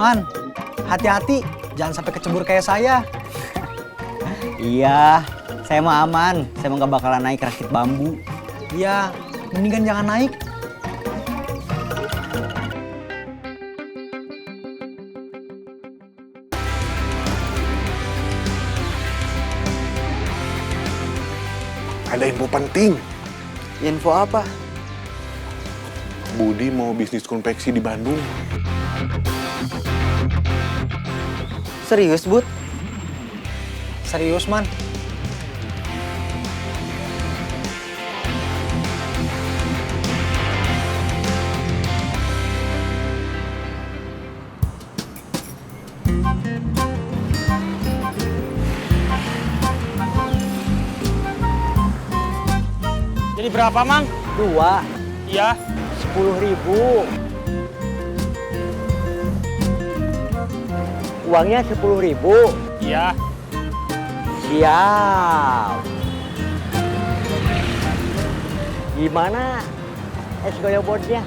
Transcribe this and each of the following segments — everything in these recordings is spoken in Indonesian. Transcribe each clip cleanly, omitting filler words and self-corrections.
Man, hati-hati, jangan sampai kecebur kayak saya. Iya, saya mah aman. Saya mah nggak bakalan naik rakit bambu. Iya, mendingan jangan naik. Ada info penting. Info apa? Budi mau bisnis konveksi di Bandung. Serius, Bud? Serius, Man. Jadi berapa, Mang? 2. Iya. 10.000. Uangnya 10.000. Iya. Siap. Gimana es goyobotnya?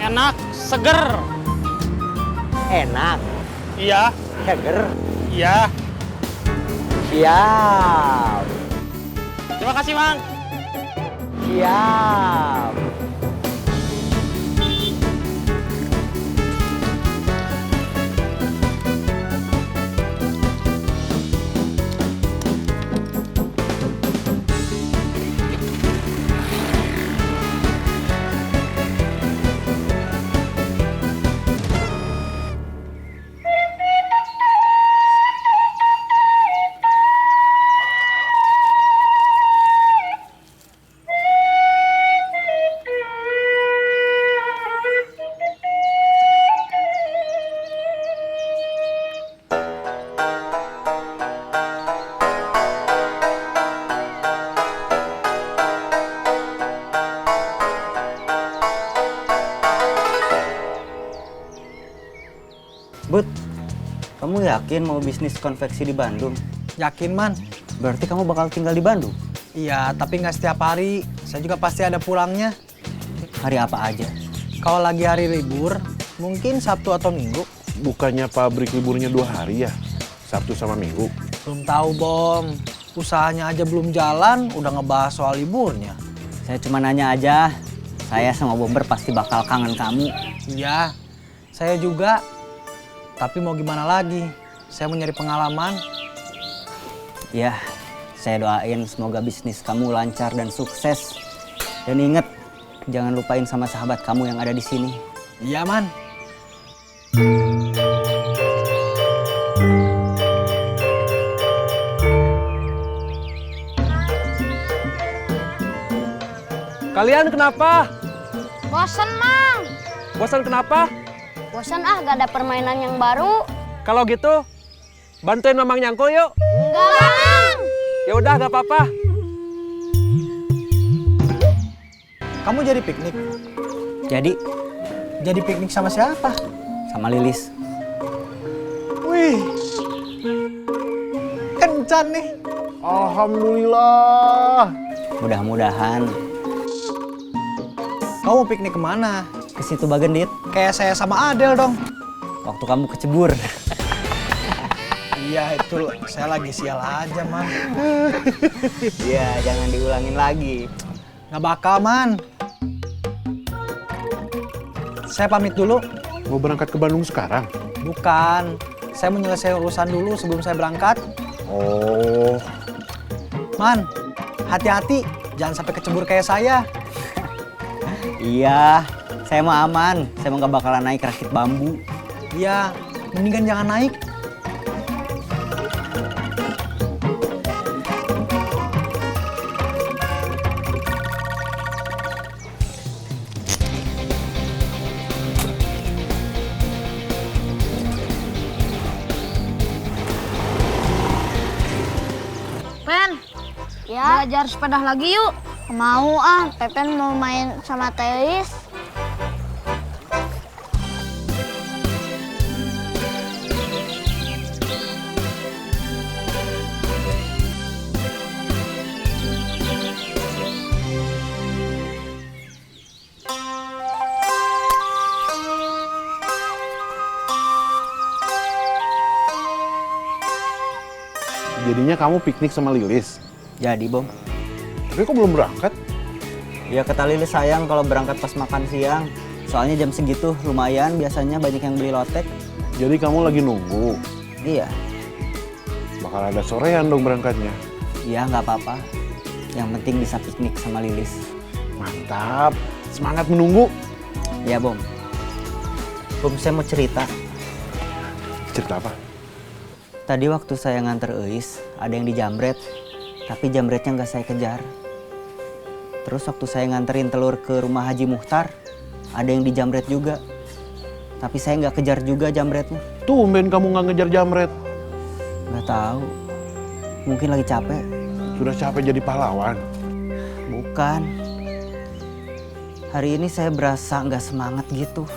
Enak, seger. Enak, Iya. seger. Iya. Siap. Terima kasih, Mang. Siap. Bud, kamu yakin mau bisnis konveksi di Bandung? Yakin, Man? Berarti kamu bakal tinggal di Bandung? Iya, tapi nggak setiap hari. Saya juga pasti ada pulangnya. Hari apa aja? Kalau lagi hari libur, mungkin Sabtu atau Minggu. Bukannya pabrik liburnya 2 hari ya? Sabtu sama Minggu. Belum tahu, Bom. Usahanya aja belum jalan, udah ngebahas soal liburnya. Saya cuma nanya aja. Saya sama Bomber pasti bakal kangen kamu. Iya, saya juga. Tapi mau gimana lagi? Saya mau nyari pengalaman. Ya, saya doain semoga bisnis kamu lancar dan sukses. Dan inget, jangan lupain sama sahabat kamu yang ada di sini. Iya, Man. Kalian kenapa? Bosen, Mang. Bosan kenapa? Bosen gak ada permainan yang baru. Kalau gitu, bantuin Mamang nyangkul yuk. Enggak, Mang. Ya udah, gak apa-apa. Kamu jadi piknik? Jadi, Jadi piknik sama siapa? sama Lilis. Wih, kencan nih. Alhamdulillah. Mudah-mudahan Kamu mau piknik kemana? ke situ Bagendit Kayak saya sama Adel dong. waktu kamu kecebur. Iya, itu saya lagi sial aja, Man. Iya, jangan diulangin lagi. Nggak bakal, Man. Saya pamit dulu. Mau berangkat ke Bandung sekarang? Bukan. Saya mau nyelesain urusan dulu sebelum saya berangkat. Oh, Man, hati-hati. Jangan sampai kecebur kayak saya. Iya, saya mah aman. Saya mah nggak bakalan naik rakit bambu. Iya, mendingan jangan naik. Pen, ya. Belajar sepeda lagi yuk. Mau Pepen mau main sama Telis. Jadinya kamu piknik sama Lilis. Jadi, Bom. Tapi kok belum berangkat? Ya kata Lilis sayang kalau berangkat pas makan siang. Soalnya jam segitu lumayan biasanya banyak yang beli lotek. Jadi kamu lagi nunggu. Iya, Bakal ada sorean dong berangkatnya. iya nggak apa-apa. Yang penting bisa piknik sama Lilis. Mantap. Semangat menunggu. Ya, Bom. Bom, saya mau cerita. Cerita apa? Tadi waktu saya nganter Eis, ada yang dijamret. Tapi jamretnya nggak saya kejar. Terus waktu saya nganterin telur ke rumah Haji Muhtar, ada yang dijamret juga. Tapi saya nggak kejar juga jamretnya. Tumben kamu nggak ngejar jamret. Nggak tahu. Mungkin lagi capek. Sudah capek jadi pahlawan. Bukan. Hari ini saya berasa nggak semangat gitu.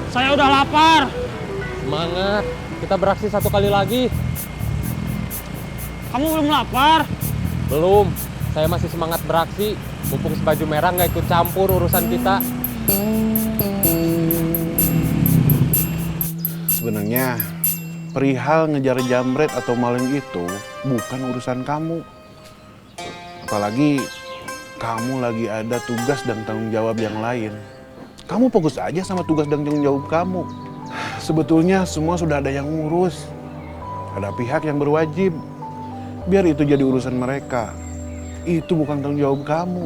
Saya udah lapar. Semangat, kita beraksi satu kali lagi. Kamu belum lapar? Belum, saya masih semangat beraksi. Mumpung sebaju merah nggak ikut campur urusan kita. Sebenarnya perihal ngejar jamret atau maling itu bukan urusan kamu. Apalagi kamu lagi ada tugas dan tanggung jawab yang lain. Kamu fokus aja sama tugas dan tanggung jawab kamu. Sebetulnya semua sudah ada yang ngurus. Ada pihak yang berwajib. Biar itu jadi urusan mereka. Itu bukan tanggung jawab kamu.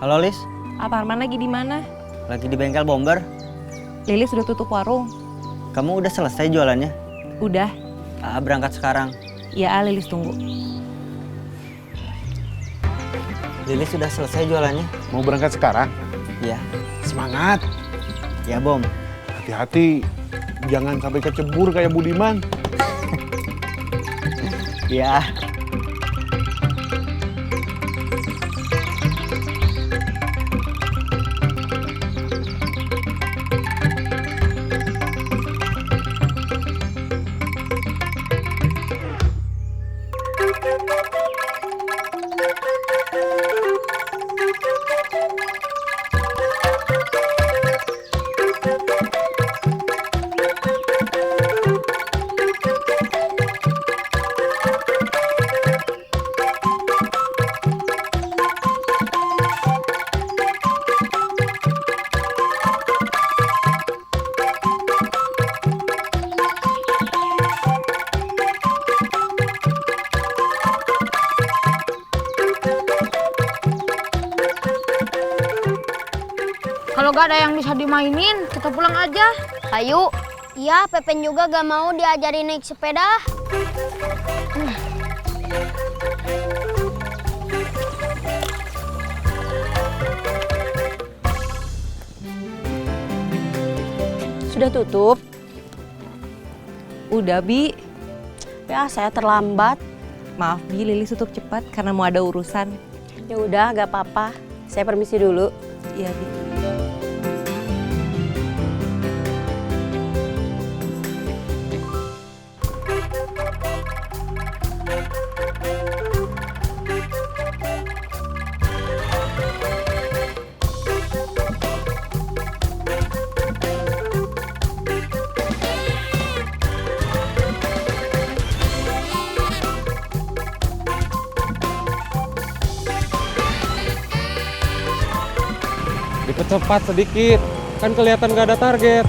Halo, Lis. Pak Arman lagi di mana? Lagi di bengkel Bomber. Lilis sudah tutup warung. Kamu udah selesai jualannya? Udah. Berangkat sekarang. Ya, Lilis tunggu. Lilis sudah selesai jualannya? Mau berangkat sekarang? Iya. Semangat. Ya, Bom. Hati-hati. Jangan sampai kecebur kayak Budiman. Ya. Kalau gak ada yang bisa dimainin, kita pulang aja. Ayo. Iya, Pepen juga gak mau diajarin naik sepeda. Sudah tutup? Udah, Bi. Ya, saya terlambat. Maaf, Bi, Lilis tutup cepat karena mau ada urusan. Ya udah, gak apa-apa. Saya permisi dulu. Iya, Bi. Dipercepat sedikit, kan kelihatan gak ada target.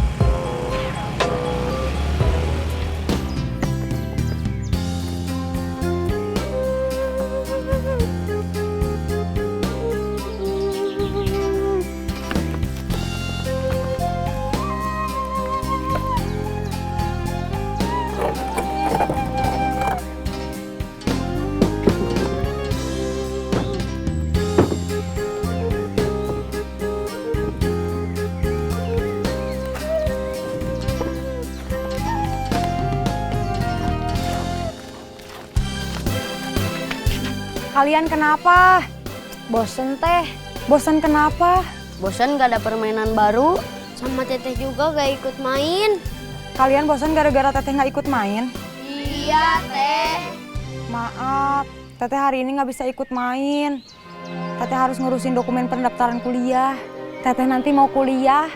Kalian kenapa? Bosen teh. Bosan kenapa? Bosen gak ada permainan baru. Sama teteh juga gak ikut main. Kalian bosan gara-gara teteh nggak ikut main? Iya teh. Maaf, teteh hari ini nggak bisa ikut main. Teteh harus ngurusin dokumen pendaftaran kuliah. Teteh nanti mau kuliah.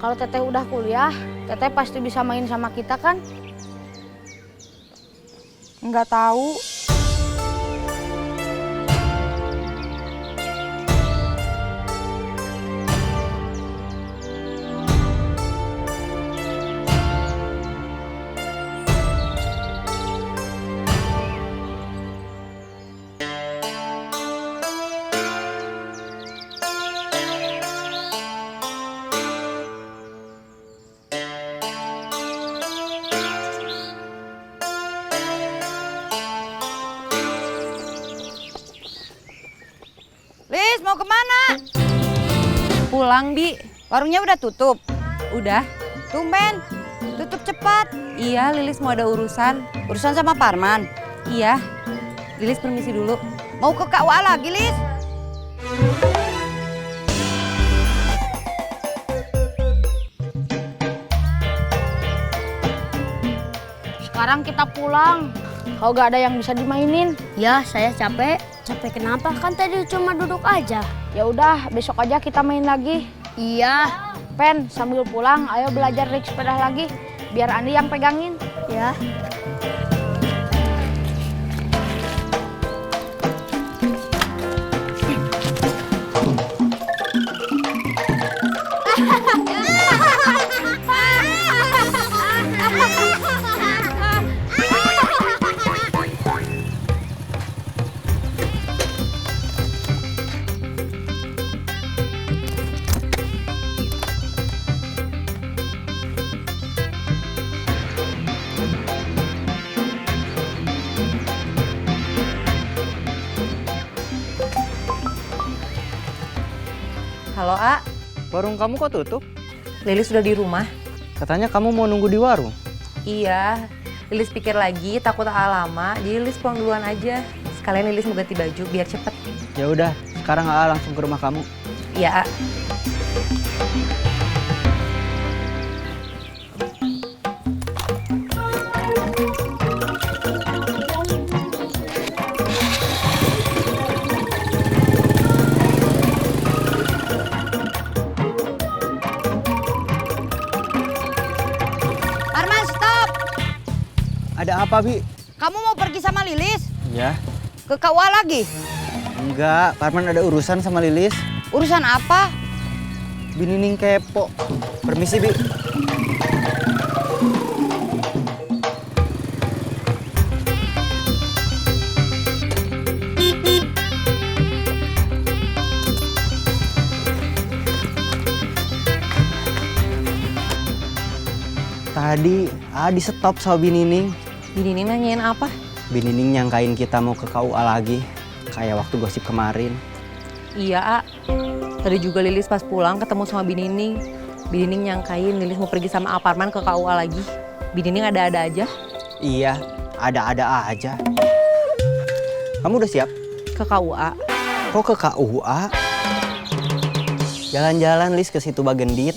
Kalau teteh udah kuliah, teteh pasti bisa main sama kita kan? Nggak tahu. Lis, mau kemana? Pulang, Bi. Warungnya udah tutup. Udah. Tumben, tutup cepat. Iya, Lilis mau ada urusan. Urusan sama Parman. Iya. Lilis permisi dulu. Mau ke KUA lagi, Lis? Sekarang kita pulang. Kalau gak ada yang bisa dimainin. Ya, saya capek. Capek kenapa? Kan tadi cuma duduk aja. Ya udah, besok aja kita main lagi. Iya. Pen, sambil pulang, ayo belajar naik sepeda lagi. Biar Andi yang pegangin. Ya. Halo, A. Warung kamu kok tutup? Lilis sudah di rumah. Katanya kamu mau nunggu di warung. Iya. Lilis pikir lagi, takut A lama, jadi Lilis pulang duluan aja. Sekalian Lilis mau ganti baju biar cepet. Ya udah, sekarang AA langsung ke rumah kamu. Iya, A. Parman, stop! Ada apa, Bi? Kamu mau pergi sama Lilis? Ya. Ke KUA lagi? Enggak, Parman ada urusan sama Lilis. Urusan apa? Binining kepo. Permisi, Bi. Tadi di stop sama Binining. Binining nanyain apa? Binining nyangkain kita mau ke KUA lagi. Kayak waktu gosip kemarin. Iya, A. Tadi juga Lilis pas pulang ketemu sama Binining. Binining nyangkain Lilis mau pergi sama Aparman ke KUA lagi. Binining ada-ada aja. Iya, ada-ada aja. Kamu udah siap? Ke KUA. Kok ke KUA? Jalan-jalan, Lis, ke situ Bagendit.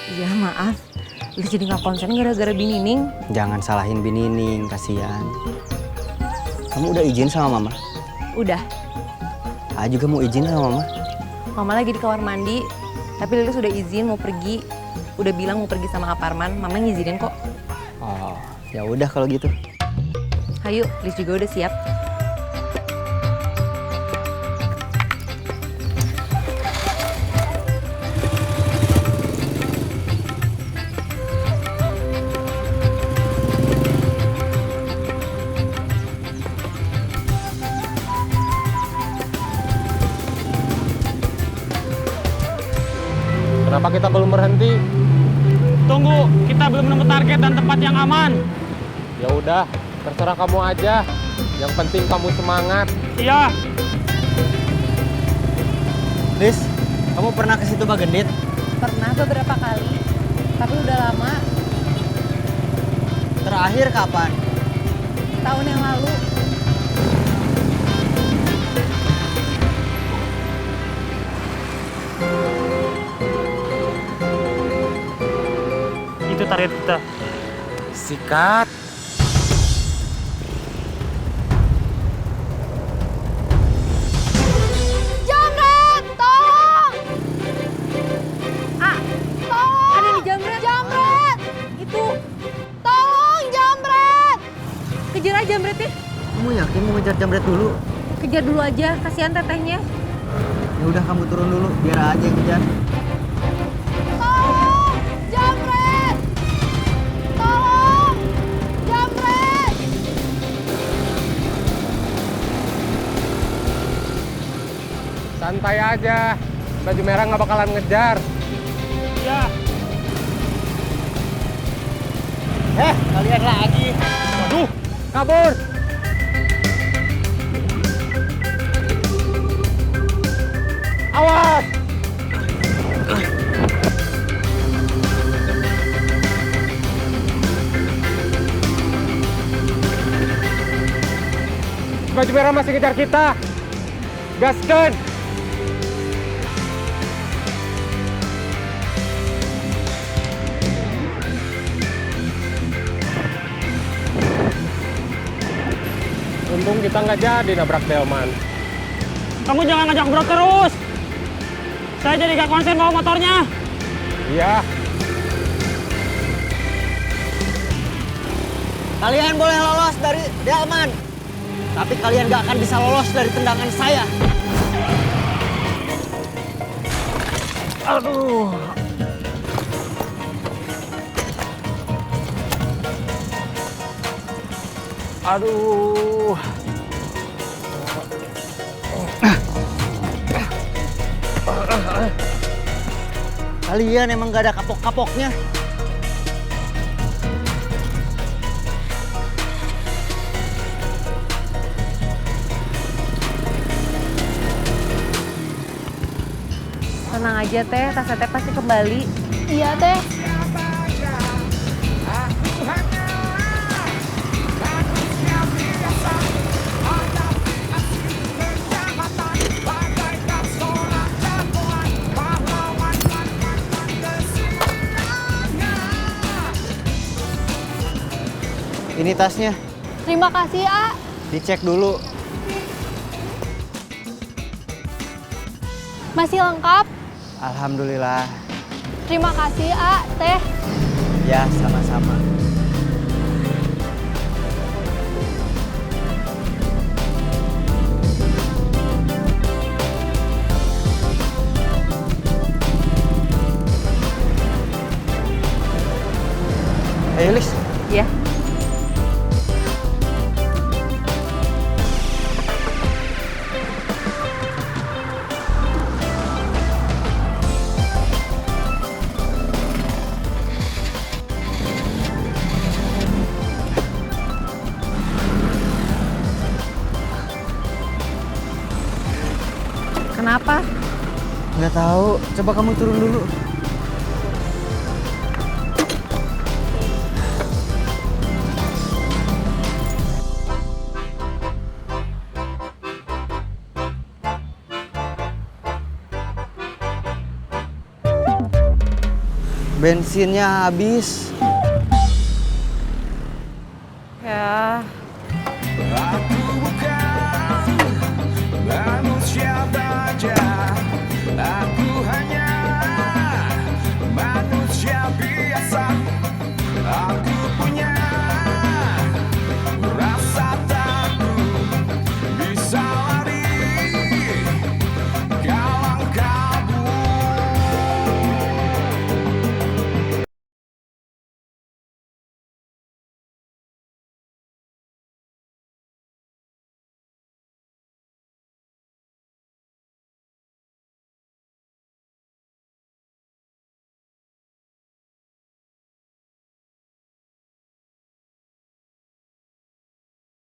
Iya, maaf. Lilis jadi nggak konsen gara-gara Binining. Jangan salahin Binining, kasihan. Kamu udah izin sama Mama? Udah. Juga mau izin sama Mama. Mama lagi di kamar mandi. Tapi Lilis udah izin mau pergi. Udah bilang mau pergi sama Aparman. Mama ngizinin kok. Oh, ya udah kalau gitu. Ayo, Lilis juga udah siap. Kenapa kita belum berhenti? Tunggu, kita belum nemu target dan tempat yang aman. Ya udah, terserah kamu aja. Yang penting kamu semangat. Iya. Lis, kamu pernah ke situ Bagendit? Pernah beberapa kali. Tapi udah lama. Terakhir kapan? Tahun yang lalu. target kita. Sikat. Jamret, tolong! Ah, tolong! Ada di Jamret. Jamret! Itu, Tolong, Jamret! kejar aja Jamretnya. Kamu yakin mau ngejar jambret dulu? Kejar dulu aja, kasihan tetehnya. Ya udah kamu turun dulu, biar aja yang kejar. Tolong! Jamret! Tolong! Jamret! Santai aja. Baju merah nggak bakalan ngejar. Ya, Kalian lagi. Waduh, kabur. Awas! Baju merah masih ngejar kita. Gaskan! Untung kita nggak jadi nabrak delman. kamu jangan ngajak bro terus. Saya jadi gak konsen bawa motornya. Iya. Kalian boleh lolos dari delman, tapi kalian gak akan bisa lolos dari tendangan saya. Aduh. Aduh. Kalian emang gak ada kapok-kapoknya. Tenang aja teh, tasnya teh pasti kembali. Iya, Teh. Ini tasnya, Terima kasih, A. dicek dulu. Masih lengkap. Alhamdulillah. Terima kasih, A, Teh. Ya, sama-sama. Ayo, Lis. Ya. Kenapa? Nggak tahu. Coba kamu turun dulu. Bensinnya habis. Ya,